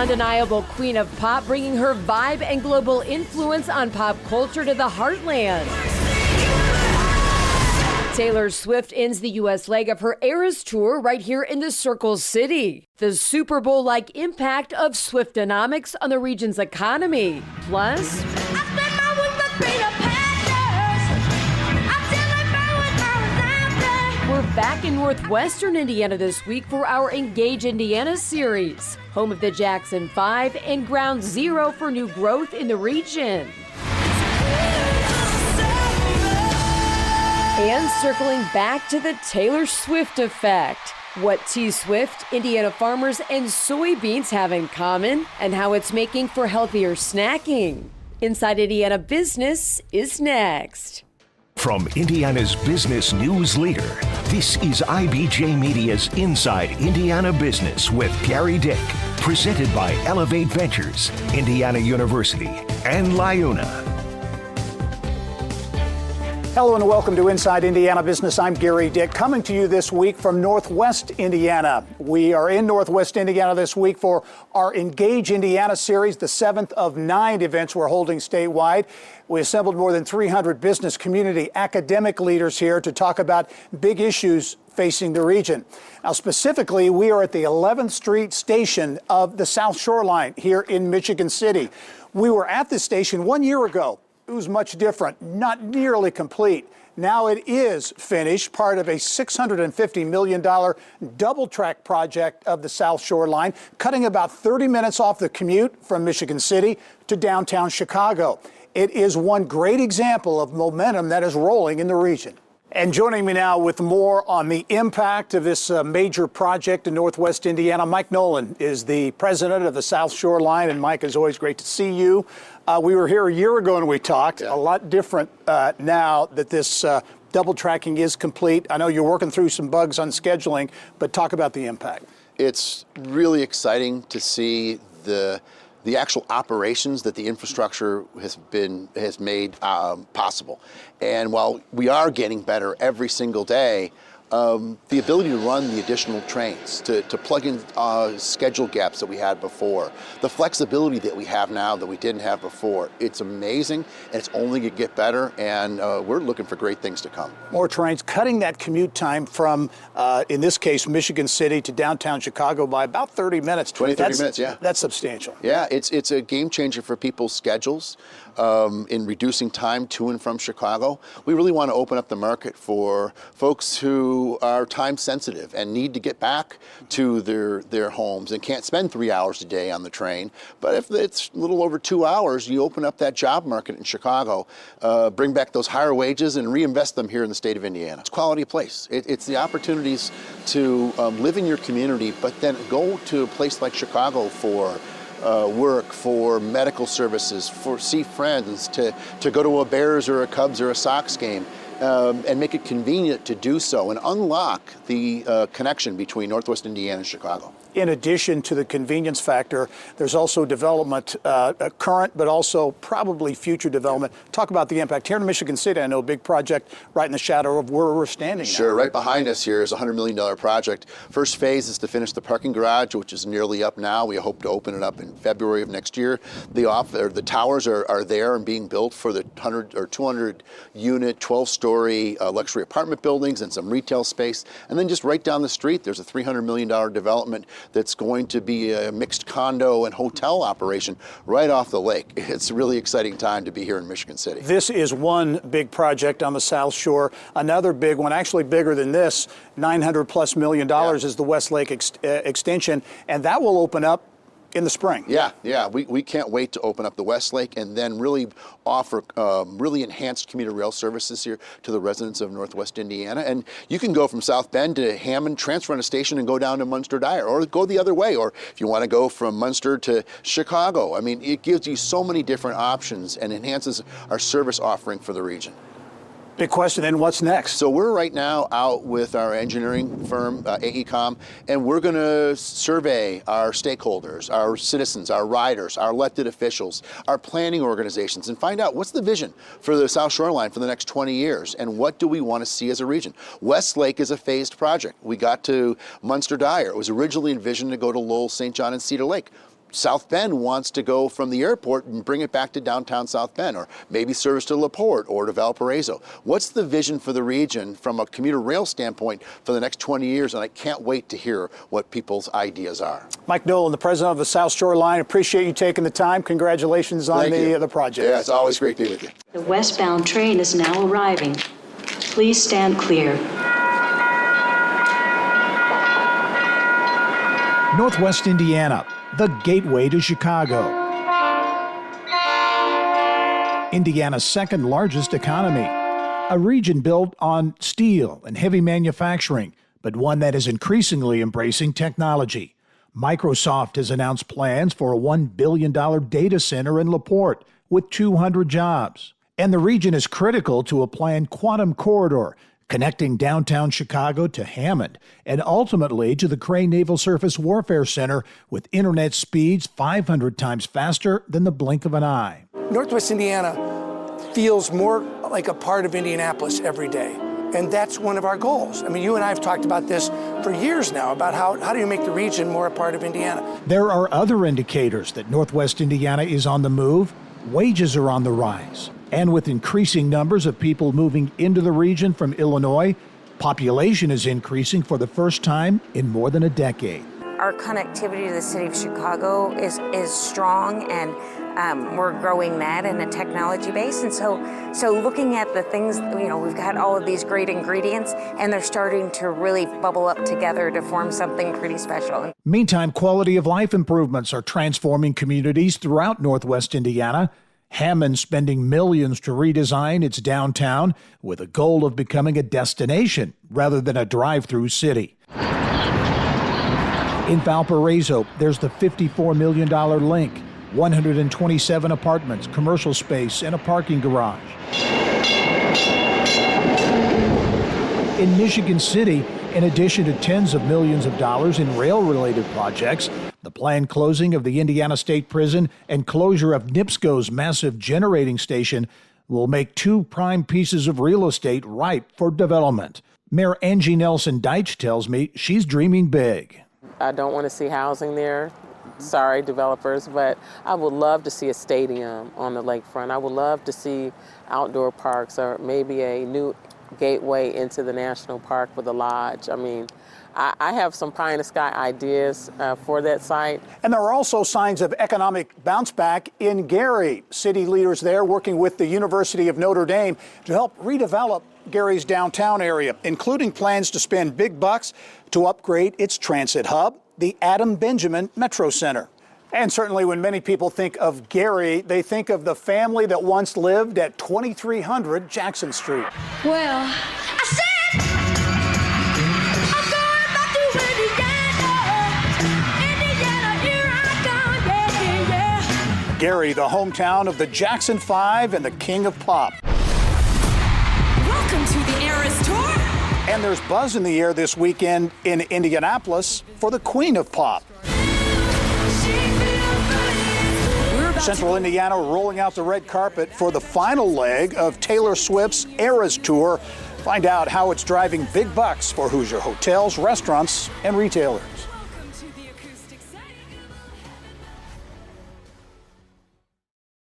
undeniable queen of pop, bringing her vibe and global influence on pop culture to the heartland. Taylor Swift ends the U.S. leg of her Eras tour right here in the Circle City. The Super Bowl-like impact of Swiftonomics on the region's economy. Plus, we're back in northwestern Indiana this week for our Engage Indiana series, home of the Jackson 5 and ground zero for new growth in the region. And circling back to the Taylor Swift effect. What T-Swift, Indiana farmers, and soybeans have in common, and how it's making for healthier snacking. Inside Indiana Business is next. From Indiana's business news leader, this is IBJ Media's Inside Indiana Business with Gary Dick, presented by Elevate Ventures, Indiana University, and Liuna. Hello and welcome to Inside Indiana Business. I'm Gary Dick, coming to you this week from Northwest Indiana. We are in Northwest Indiana this week for our Engage Indiana series, the 7th of 9 events we're holding statewide. We assembled more than 300 business, community, academic leaders here to talk about big issues facing the region. Now, specifically, we are at the 11th Street station of the South Shoreline here in Michigan City. We were at this station 1 year ago. It was much different, not nearly complete. Now it is finished, part of a $650 million double track project of the South Shoreline, cutting about 30 minutes off the commute from Michigan City to downtown Chicago. It is one great example of momentum that is rolling in the region. And joining me now with more on the impact of this major project in Northwest Indiana, Mike Nolan is the president of the South Shoreline. And Mike, it's always great to see you. We were here a year ago and we talked. A lot different now that this double tracking is complete. I know you're working through some bugs on scheduling, but talk about the impact. It's really exciting to see the actual operations that the infrastructure has made possible. And while we are getting better every single day, the ability to run the additional trains, to plug in schedule gaps that we had before, the flexibility that we have now that we didn't have before, it's amazing, and it's only going to get better, and we're looking for great things to come. More trains, cutting that commute time from, in this case, Michigan City to downtown Chicago by about 30 minutes. 30 minutes, yeah. That's substantial. Yeah, it's a game changer for people's schedules in reducing time to and from Chicago. We really want to open up the market for folks who are time sensitive and need to get back to their homes and can't spend 3 hours a day on the train. But if it's a little over 2 hours, you open up that job market in Chicago, bring back those higher wages and reinvest them here in the state of Indiana. It's a quality place. It's the opportunities to live in your community, but then go to a place like Chicago for work, for medical services, for see friends, to go to a Bears or a Cubs or a Sox game. And make it convenient to do so and unlock the connection between Northwest Indiana and Chicago. In addition to the convenience factor, there's also development, current, but also probably future development. Talk about the impact. Here in Michigan City, I know a big project right in the shadow of where we're standing Sure, now. right behind us here is a $100 million project. First phase is to finish the parking garage, which is nearly up now. We hope to open it up in February of next year. The towers are there and being built for the 100 or 200 unit, 12-story luxury apartment buildings and some retail space. And then just right down the street, there's a $300 million development that's going to be a mixed condo and hotel operation right off the lake. It's a really exciting time to be here in Michigan City. This is one big project on the South Shore. Another big one, actually bigger than this, $900+ million is the West Lake extension, and that will open up in the spring. Yeah. We can't wait to open up the West Lake and then really offer really enhanced commuter rail services here to the residents of Northwest Indiana. And you can go from South Bend to Hammond, transfer on a station and go down to Munster Dyer, or go the other way. Or if you want to go from Munster to Chicago, I mean, it gives you so many different options and enhances our service offering for the region. Big question, then what's next? So we're right now out with our engineering firm, AECom, and we're going to survey our stakeholders, our citizens, our riders, our elected officials, our planning organizations, and find out what's the vision for the South Shoreline for the next 20 years, and what do we want to see as a region. West Lake is a phased project. We got to Munster Dyer. It was originally envisioned to go to Lowell, St. John, and Cedar Lake. South Bend wants to go from the airport and bring it back to downtown South Bend, or maybe service to LaPorte or to Valparaiso. What's the vision for the region from a commuter rail standpoint for the next 20 years? And I can't wait to hear what people's ideas are. Mike Nolan, the president of the South Shore Line, appreciate you taking the time. Congratulations on the project. Yeah, it's always great to be with you. The westbound train is now arriving. Please stand clear. Northwest Indiana, the gateway to Chicago. Indiana's second largest economy, a region built on steel and heavy manufacturing, but one that is increasingly embracing technology. Microsoft has announced plans for a $1 billion data center in LaPorte with 200 jobs. And the region is critical to a planned quantum corridor connecting downtown Chicago to Hammond and ultimately to the Crane Naval Surface Warfare Center with internet speeds 500 times faster than the blink of an eye. Northwest Indiana feels more like a part of Indianapolis every day. And that's one of our goals. I mean, you and I have talked about this for years now, about how do you make the region more a part of Indiana. There are other indicators that Northwest Indiana is on the move. Wages are on the rise. And with increasing numbers of people moving into the region from Illinois, population is increasing for the first time in more than a decade. Our connectivity to the city of Chicago is strong, and we're growing that in a technology base. And so looking at the things, we've got all of these great ingredients, and they're starting to really bubble up together to form something pretty special. Meantime, quality of life improvements are transforming communities throughout Northwest Indiana. Hammond spending millions to redesign its downtown with a goal of becoming a destination rather than a drive-through city. In Valparaiso, there's the $54 million link, 127 apartments, commercial space, and a parking garage. In Michigan City, in addition to tens of millions of dollars in rail-related projects, the planned closing of the Indiana State Prison and closure of NIPSCO's massive generating station will make two prime pieces of real estate ripe for development. Mayor Angie Nelson Deitch tells me she's dreaming big. I don't want to see housing there. Sorry, developers, but I would love to see a stadium on the lakefront. I would love to see outdoor parks, or maybe a new gateway into the national park with a lodge. I mean, I have some pie in the sky ideas for that site. And there are also signs of economic bounce back in Gary. City leaders there working with the University of Notre Dame to help redevelop Gary's downtown area, including plans to spend big bucks to upgrade its transit hub, the Adam Benjamin Metro Center. And certainly when many people think of Gary, they think of the family that once lived at 2300 Jackson Street. Well, I said I'm going back to Indiana, here I come, yeah. Gary, the hometown of the Jackson 5 and the king of pop. Welcome to the Eras Tour. And there's buzz in the air this weekend in Indianapolis for the queen of pop. Central Indiana rolling out the red carpet for the final leg of Taylor Swift's Eras Tour. Find out how it's driving big bucks for Hoosier hotels, restaurants, and retailers.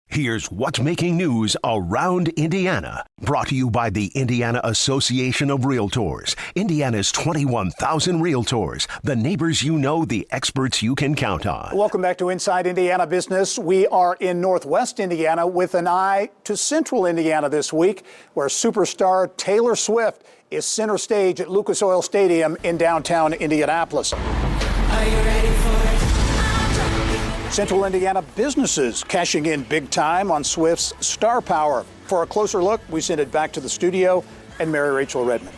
Here's what's making news around Indiana. Brought to you by the Indiana Association of Realtors. Indiana's 21,000 realtors. The neighbors you know, the experts you can count on. Welcome back to Inside Indiana Business. We are in Northwest Indiana with an eye to Central Indiana this week, where superstar Taylor Swift is center stage at Lucas Oil Stadium in downtown Indianapolis. Are you ready for it? Central Indiana businesses cashing in big time on Swift's star power. For a closer look, we send it back to the studio and Mary Rachel Redmond.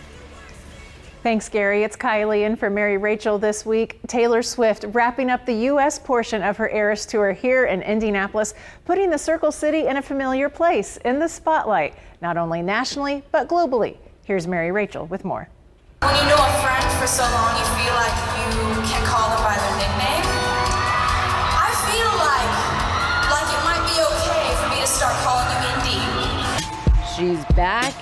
Thanks, Gary. It's Kylie in for Mary Rachel this week. Taylor Swift wrapping up the U.S. portion of her Eras Tour here in Indianapolis, putting the Circle City in a familiar place in the spotlight, not only nationally, but globally. Here's Mary Rachel with more. When you know a friend for so long, you feel like you can call them by their nickname. I feel like it might be okay for me to start calling you Indy. She's back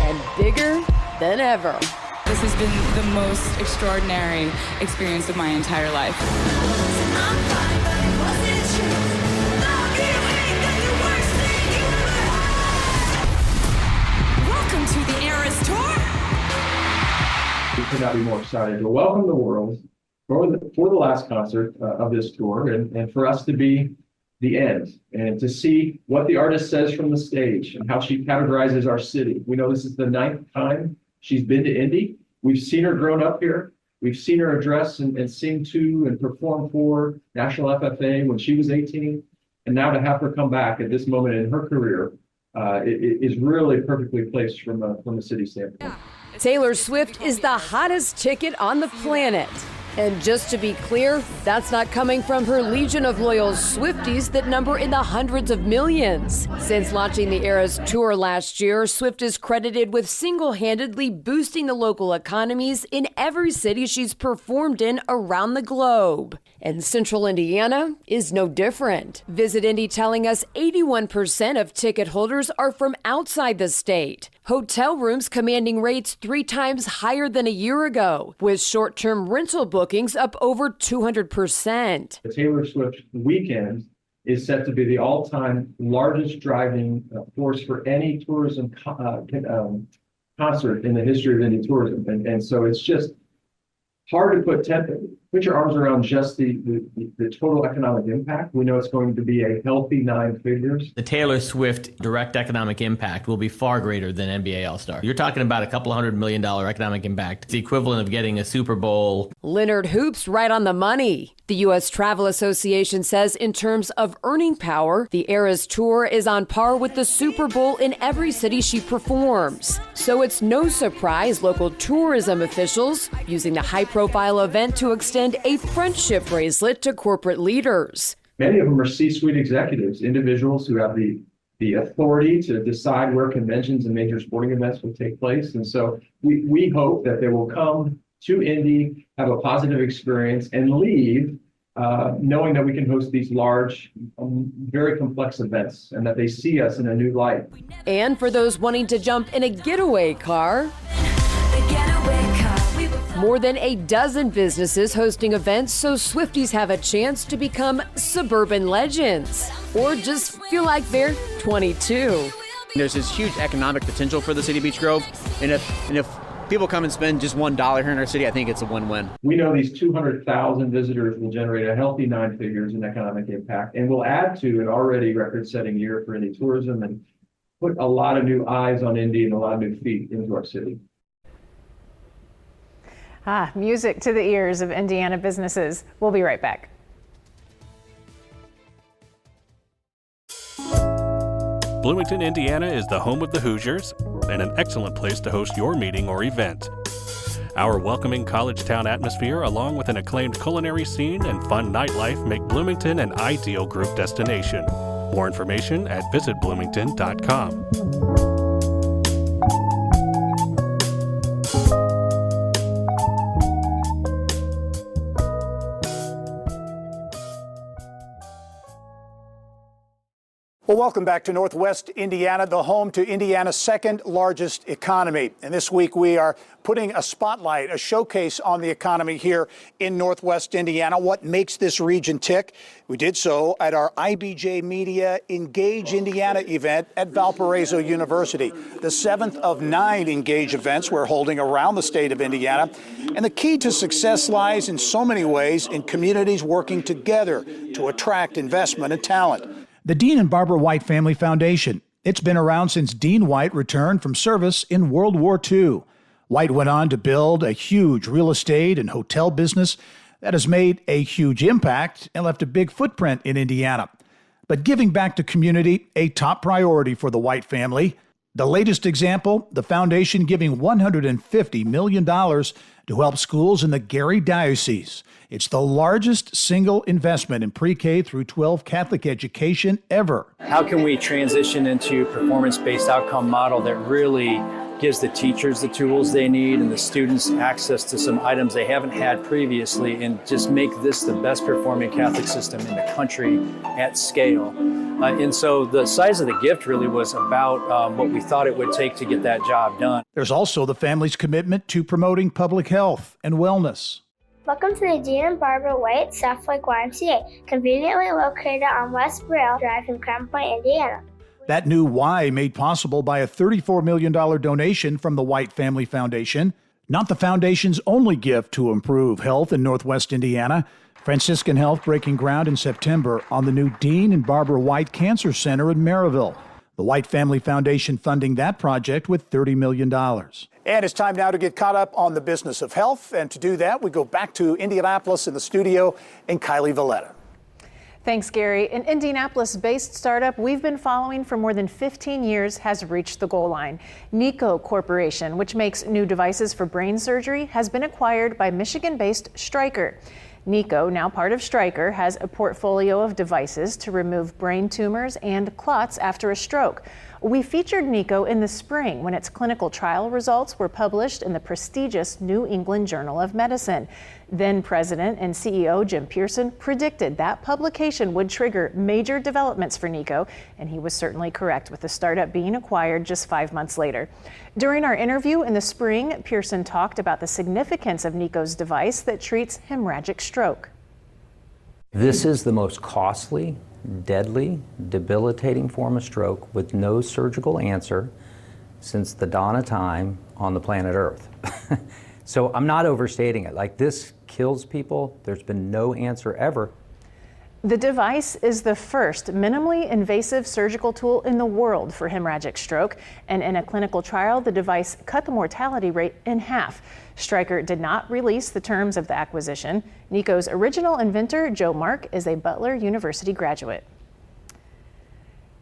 and bigger than ever. This has been the most extraordinary experience of my entire life. could not be more excited to welcome the world for the last concert of this tour, and for us to be the end, and to see what the artist says from the stage and how she categorizes our city. We know this is the 9th time she's been to Indy. We've seen her grown up here. We've seen her address and sing to and perform for National FFA when she was 18. And now to have her come back at this moment in her career is really perfectly placed from a city standpoint. Taylor Swift is the hottest ticket on the planet. And just to be clear, that's not coming from her legion of loyal Swifties that number in the hundreds of millions. Since launching the Eras Tour last year, Swift is credited with single-handedly boosting the local economies in every city she's performed in around the globe. And Central Indiana is no different. Visit Indy telling us 81% of ticket holders are from outside the state. Hotel rooms commanding rates 3 times higher than a year ago, with short-term rental bookings up over 200%. The Taylor Swift weekend is set to be the all-time largest driving force for any tourism concert in the history of Indy tourism. And so it's just hard to put your arms around just the total economic impact. We know it's going to be a healthy 9 figures. The Taylor Swift direct economic impact will be far greater than NBA All-Star. You're talking about a couple $100 million economic impact. It's the equivalent of getting a Super Bowl. Leonard Hoop's right on the money. The U.S. Travel Association says in terms of earning power, the Eras Tour is on par with the Super Bowl in every city she performs. So it's no surprise local tourism officials using the high-profile event to extend a friendship bracelet to corporate leaders. Many of them are C-suite executives, individuals who have the authority to decide where conventions and major sporting events will take place. And so we hope that they will come to Indy, have a positive experience, and leave knowing that we can host these large, very complex events, and that they see us in a new light. And for those wanting to jump in a getaway car, more than a dozen businesses hosting events so Swifties have a chance to become suburban legends, or just feel like they're 22. There's this huge economic potential for the city of Beech Grove, and if people come and spend just $1 here in our city, I think it's a win-win. We know these 200,000 visitors will generate a healthy 9 figures in economic impact, and will add to an already record-setting year for Indy tourism and put a lot of new eyes on Indy and a lot of new feet into our city. Music to the ears of Indiana businesses. We'll be right back. Bloomington, Indiana is the home of the Hoosiers and an excellent place to host your meeting or event. Our welcoming college town atmosphere, along with an acclaimed culinary scene and fun nightlife, make Bloomington an ideal group destination. More information at visitbloomington.com. Well, welcome back to Northwest Indiana, the home to Indiana's second largest economy. And this week we are putting a spotlight, a showcase on the economy here in Northwest Indiana, what makes this region tick. We did so at our IBJ Media Engage Indiana event at Valparaiso University, the 7th of 9 Engage events we're holding around the state of Indiana. And the key to success lies in so many ways in communities working together to attract investment and talent. The Dean and Barbara White Family Foundation. It's been around since Dean White returned from service in World War II. White went on to build a huge real estate and hotel business that has made a huge impact and left a big footprint in Indiana. But giving back to community, a top priority for the White family. The latest example, the foundation giving $150 million to help schools in the Gary Diocese. It's the largest single investment in pre-K through 12 Catholic education ever. How can we transition into a performance-based outcome model that really gives the teachers the tools they need and the students access to some items they haven't had previously, and just make this the best performing Catholic system in the country at scale? And so the size of the gift really was about what we thought it would take to get that job done. There's also the family's commitment to promoting public health and wellness. Welcome to the Dean and Barbara White South Lake YMCA, conveniently located on West Braille Drive in Crown Point, Indiana. That new Y made possible by a $34 million donation from the White Family Foundation. Not the foundation's only gift to improve health in Northwest Indiana. Franciscan Health breaking ground in September on the new Dean and Barbara White Cancer Center in Maryville. The White Family Foundation funding that project with $30 million. And it's time now to get caught up on the business of health. And to do that, we go back to Indianapolis in the studio and Kylie Valletta. Thanks, Gary. An Indianapolis-based startup we've been following for more than 15 years has reached the goal line. NICO Corporation, which makes new devices for brain surgery, has been acquired by Michigan-based Stryker. NICO, now part of Stryker, has a portfolio of devices to remove brain tumors and clots after a stroke. We featured NICO in the spring when its clinical trial results were published in the prestigious New England Journal of Medicine. Then President and CEO Jim Pearson predicted that publication would trigger major developments for NICO, and he was certainly correct, with the startup being acquired just 5 months later. During our interview in the spring, Pearson talked about the significance of NICO's device that treats hemorrhagic stroke. This is the most costly, deadly, debilitating form of stroke with no surgical answer since the dawn of time on the planet Earth. So I'm not overstating it. Like, this kills people. There's been no answer ever. The device is the first minimally invasive surgical tool in the world for hemorrhagic stroke, and in a clinical trial, the device cut the mortality rate in half. Stryker did not release the terms of the acquisition. NICO's original inventor, Joe Mark, is a Butler University graduate.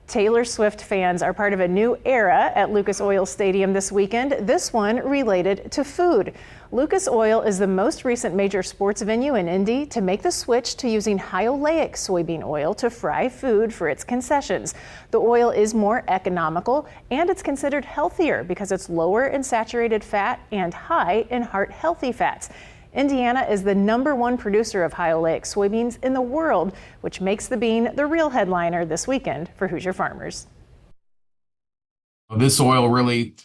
Taylor Swift fans are part of a new era at Lucas Oil Stadium this weekend, this one related to food. Lucas Oil is the most recent major sports venue in Indy to make the switch to using high oleic soybean oil to fry food for its concessions. The oil is more economical and it's considered healthier because it's lower in saturated fat and high in heart-healthy fats. Indiana is the #1 producer of high oleic soybeans in the world, which makes the bean the real headliner this weekend for Hoosier farmers. This oil really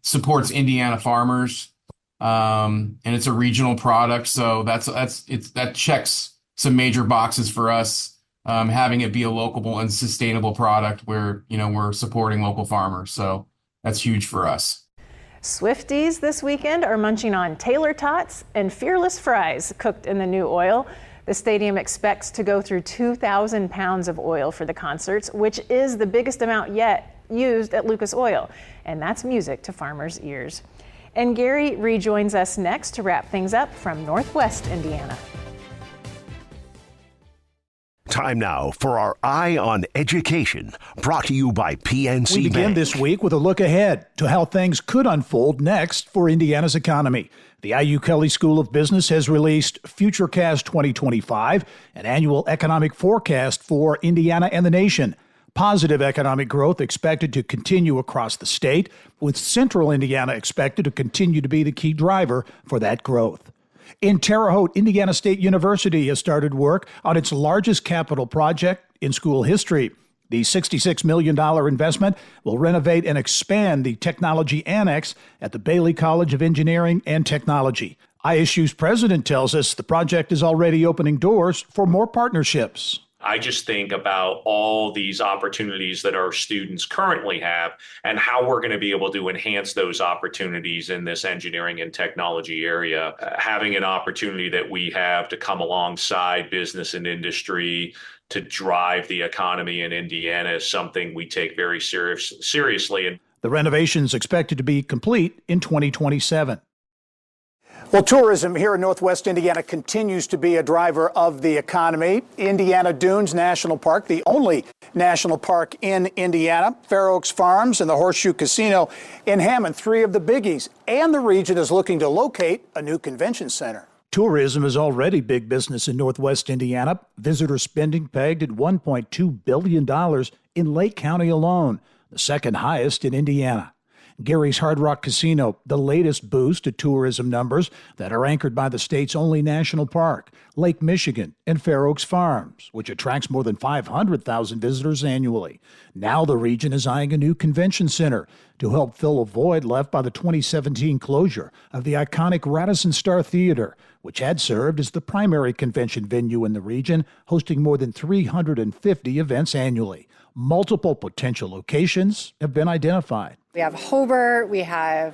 supports Indiana farmers, and it's a regional product, so that checks some major boxes for us. Having it be a local and sustainable product where we're supporting local farmers, so that's huge for us. Swifties this weekend are munching on Taylor Tots and Fearless Fries cooked in the new oil. The stadium expects to go through 2,000 pounds of oil for the concerts, which is the biggest amount yet used at Lucas Oil. And that's music to farmers' ears. And Gary rejoins us next to wrap things up from Northwest Indiana. Time now for our Eye on Education, brought to you by PNC We begin Bank. this week with a look ahead to how things could unfold next for Indiana's economy. The IU Kelley School of Business has released Futurecast 2025, an annual economic forecast for Indiana and the nation. Positive economic growth expected to continue across the state, with Central Indiana expected to continue to be the key driver for that growth. In Terre Haute, Indiana State University has started work on its largest capital project in school history. The $66 million investment will renovate and expand the technology annex at the Bailey College of Engineering and Technology. ISU's president tells us the project is already opening doors for more partnerships. I just think about all these opportunities that our students currently have and how we're going to be able to enhance those opportunities in this engineering and technology area. Having an opportunity that we have to come alongside business and industry to drive the economy in Indiana is something we take very seriously. The renovation is expected to be complete in 2027. Well, tourism here in Northwest Indiana continues to be a driver of the economy. Indiana Dunes National Park, the only national park in Indiana, Fair Oaks Farms and the Horseshoe Casino in Hammond, 3 of the biggies, and the region is looking to locate a new convention center. Tourism is already big business in Northwest Indiana. Visitor spending pegged at $1.2 billion in Lake County alone, the second highest in Indiana. Gary's Hard Rock Casino, the latest boost to tourism numbers that are anchored by the state's only national park, Lake Michigan and Fair Oaks Farms, which attracts more than 500,000 visitors annually. Now the region is eyeing a new convention center to help fill a void left by the 2017 closure of the iconic Radisson Star Theater, which had served as the primary convention venue in the region, hosting more than 350 events annually. multiple potential locations have been identified. We have Hobart, we have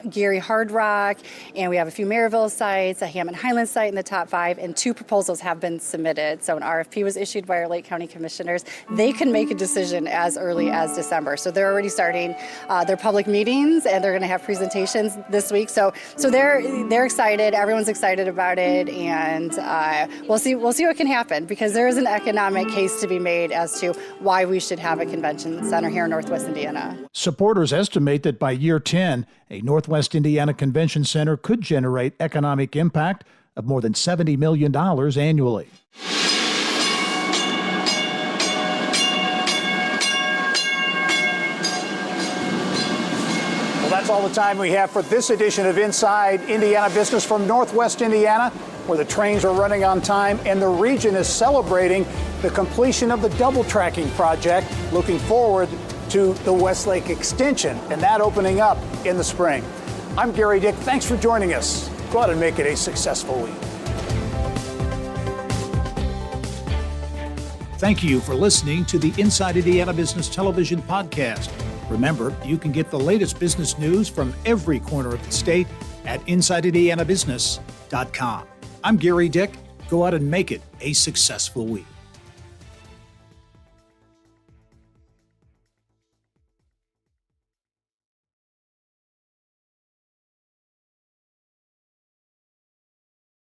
Gary Hard Rock, and we have a few Maryville sites, a Hammond Highlands site in the top 5, and 2 proposals have been submitted. So an RFP was issued by our Lake County Commissioners. They can make a decision as early as December. So they're already starting their public meetings, and they're going to have presentations this week. So they're excited. Everyone's excited about it, and we'll see what can happen, because there is an economic case to be made as to why we should have a convention center here in Northwest Indiana. Supporters estimate that by year 10, a Northwest Indiana Convention Center could generate economic impact of more than $70 million annually. Well, that's all the time we have for this edition of Inside Indiana Business from Northwest Indiana, where the trains are running on time and the region is celebrating the completion of the double tracking project, looking forward to the Westlake extension and that opening up in the spring. I'm Gary Dick. Thanks for joining us. Go out and make it a successful week. Thank you for listening to the Inside Indiana Business Television podcast. Remember, you can get the latest business news from every corner of the state at InsideIndianaBusiness.com. I'm Gary Dick. Go out and make it a successful week.